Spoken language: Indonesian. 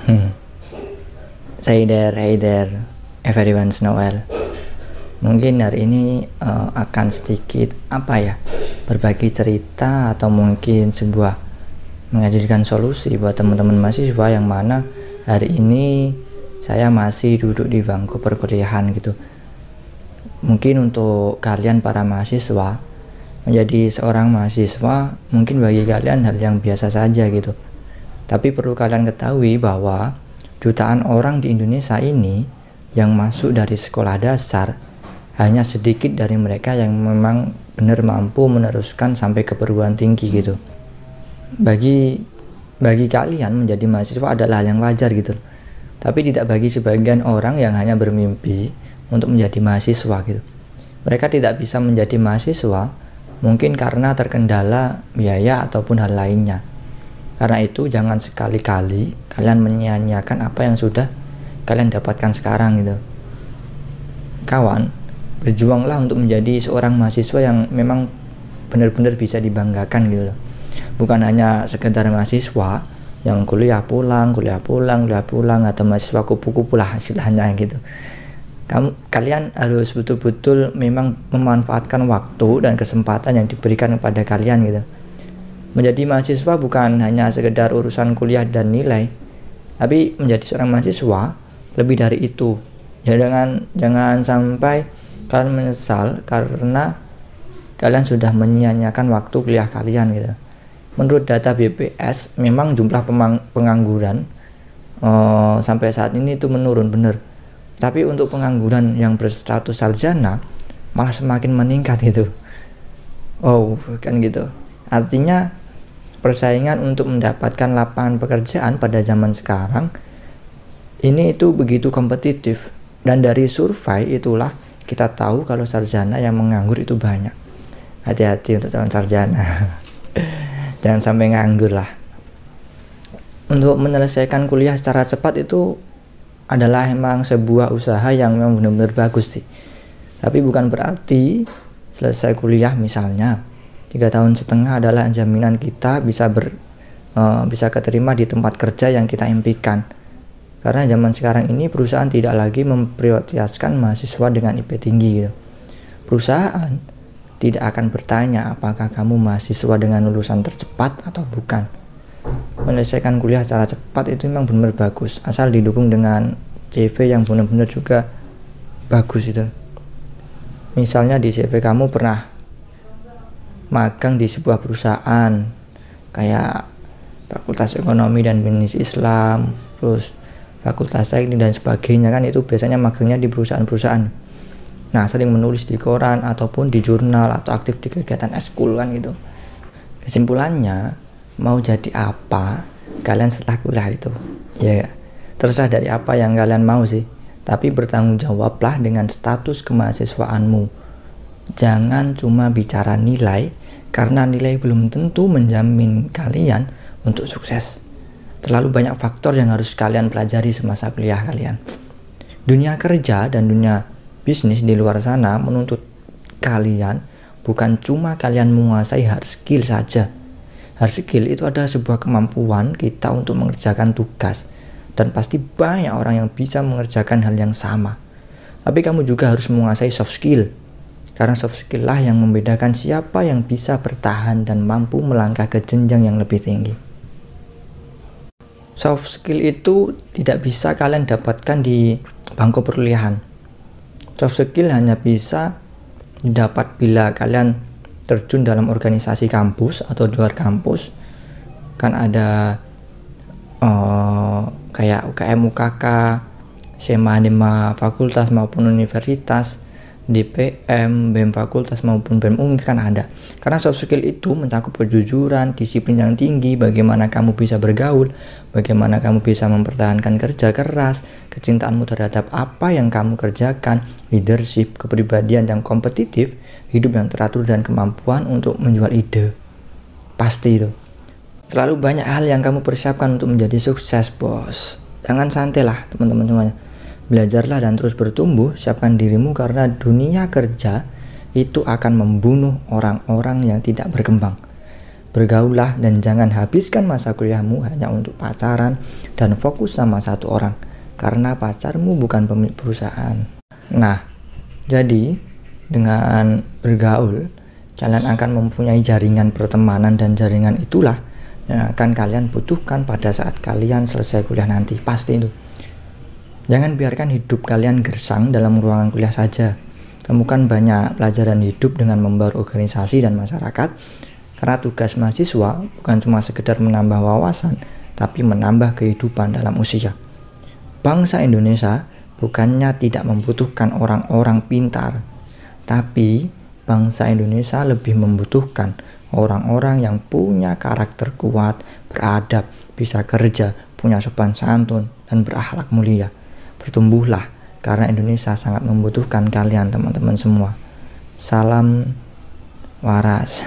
Hmm. Hey there, everyone's Noel. Mungkin hari ini akan sedikit berbagi cerita atau mungkin sebuah menghadirkan solusi buat teman-teman mahasiswa yang mana hari ini saya masih duduk di bangku perkuliahan gitu. Mungkin untuk kalian para mahasiswa, menjadi seorang mahasiswa mungkin bagi kalian hal yang biasa saja gitu. Tapi perlu kalian ketahui bahwa jutaan orang di Indonesia ini yang masuk dari sekolah dasar, hanya sedikit dari mereka yang memang benar mampu meneruskan sampai ke perguruan tinggi gitu. Bagi kalian menjadi mahasiswa adalah hal yang wajar gitu. Tapi tidak bagi sebagian orang yang hanya bermimpi untuk menjadi mahasiswa gitu. Mereka tidak bisa menjadi mahasiswa mungkin karena terkendala biaya ataupun hal lainnya. Karena itu jangan sekali-kali kalian menyia-nyiakan apa yang sudah kalian dapatkan sekarang gitu. Kawan, berjuanglah untuk menjadi seorang mahasiswa yang memang benar-benar bisa dibanggakan gitu loh. Bukan hanya sekedar mahasiswa yang kuliah pulang atau mahasiswa kupu-kupu lah istilahnya gitu. Kalian harus betul-betul memang memanfaatkan waktu dan kesempatan yang diberikan kepada kalian gitu. Menjadi mahasiswa bukan hanya sekedar urusan kuliah dan nilai, tapi menjadi seorang mahasiswa lebih dari itu. Ya, jangan sampai kalian menyesal karena kalian sudah menyia-nyiakan waktu kuliah kalian gitu. Menurut data BPS, memang jumlah pengangguran sampai saat ini itu menurun bener. Tapi untuk pengangguran yang berstatus sarjana malah semakin meningkat gitu. Kan gitu. Artinya persaingan untuk mendapatkan lapangan pekerjaan pada zaman sekarang ini itu begitu kompetitif, dan dari survei itulah kita tahu kalau sarjana yang menganggur itu banyak. Hati-hati untuk calon sarjana. Jangan sampai nganggur lah. Untuk menyelesaikan kuliah secara cepat itu adalah emang sebuah usaha yang memang benar-benar bagus sih. Tapi bukan berarti selesai kuliah misalnya 3,5 tahun adalah jaminan kita bisa keterima di tempat kerja yang kita impikan. Karena zaman sekarang ini perusahaan tidak lagi memprioritaskan mahasiswa dengan IP tinggi gitu. Perusahaan tidak akan bertanya apakah kamu mahasiswa dengan lulusan tercepat atau bukan. Menyelesaikan kuliah secara cepat itu memang benar bagus, asal didukung dengan CV yang benar-benar juga bagus itu. Misalnya di CV kamu pernah magang di sebuah perusahaan kayak Fakultas Ekonomi dan Bisnis Islam, terus Fakultas Teknik dan sebagainya, kan itu biasanya magangnya di perusahaan-perusahaan. Nah, sering menulis di koran ataupun di jurnal atau aktif di kegiatan eskul kan gitu. Kesimpulannya, mau jadi apa kalian setelah kuliah itu? Ya, terserah dari apa yang kalian mau sih. Tapi bertanggung jawablah dengan status kemahasiswaanmu. Jangan cuma bicara nilai, karena nilai belum tentu menjamin kalian untuk sukses. Terlalu banyak faktor yang harus kalian pelajari semasa kuliah kalian. Dunia kerja dan dunia bisnis di luar sana menuntut kalian bukan cuma kalian menguasai hard skill saja. Hard skill itu adalah sebuah kemampuan kita untuk mengerjakan tugas, dan pasti banyak orang yang bisa mengerjakan hal yang sama. Tapi kamu juga harus menguasai soft skill, karena soft skill lah yang membedakan siapa yang bisa bertahan dan mampu melangkah ke jenjang yang lebih tinggi. Soft skill itu tidak bisa kalian dapatkan di bangku perkuliahan. Soft skill hanya bisa didapat bila kalian terjun dalam organisasi kampus atau di luar kampus. Kan ada kayak UKM, UKK, SMA fakultas maupun universitas, DPM, BEM fakultas maupun BEM umum kan ada. Karena soft skill itu mencakup kejujuran, disiplin yang tinggi, bagaimana kamu bisa bergaul, bagaimana kamu bisa mempertahankan kerja keras, kecintaanmu terhadap apa yang kamu kerjakan, leadership, kepribadian yang kompetitif, hidup yang teratur, dan kemampuan untuk menjual ide. Pasti itu. Selalu banyak hal yang kamu persiapkan untuk menjadi sukses, bos. Jangan santai lah teman-teman semuanya. Belajarlah dan terus bertumbuh, siapkan dirimu karena dunia kerja itu akan membunuh orang-orang yang tidak berkembang. Bergaullah dan jangan habiskan masa kuliahmu hanya untuk pacaran dan fokus sama satu orang, karena pacarmu bukan pemilik perusahaan. Nah, jadi dengan bergaul, kalian akan mempunyai jaringan pertemanan, dan jaringan itulah yang akan kalian butuhkan pada saat kalian selesai kuliah nanti. Pasti itu. Jangan biarkan hidup kalian gersang dalam ruangan kuliah saja. Temukan banyak pelajaran hidup dengan membaur organisasi dan masyarakat, karena tugas mahasiswa bukan cuma sekedar menambah wawasan, tapi menambah kehidupan dalam usia. Bangsa Indonesia bukannya tidak membutuhkan orang-orang pintar, tapi bangsa Indonesia lebih membutuhkan orang-orang yang punya karakter kuat, beradab, bisa kerja, punya sopan santun, dan berakhlak mulia. Bertumbuhlah, karena Indonesia sangat membutuhkan kalian teman-teman semua. Salam waras.